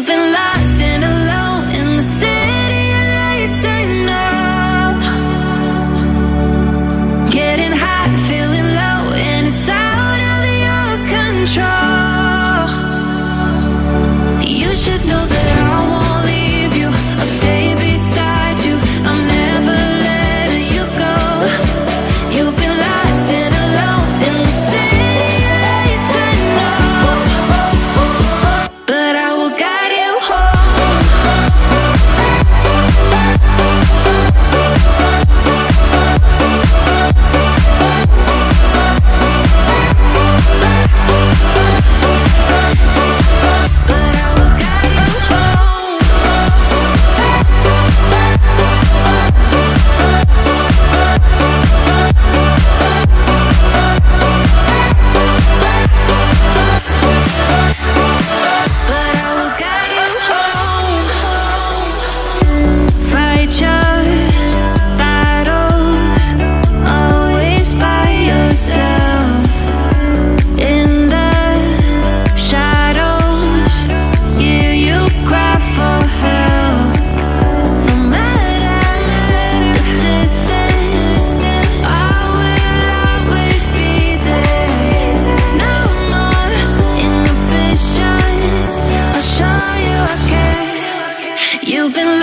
You've been lost and alone in the city of lights. I know. Getting high, feeling low, and it's out of your control. You should know that I won't leave you. I'll stay beside you. I'm never letting you go. You've been lost and alone in the city of lights. I know, but I will guide you home. But I will guide you home. But I will guide you home. Fight your battles, always by yourself. In the shadows, hear you cry for help. No matter the distance, I will always be there. No more inhibitions, I'll show you I care. You've been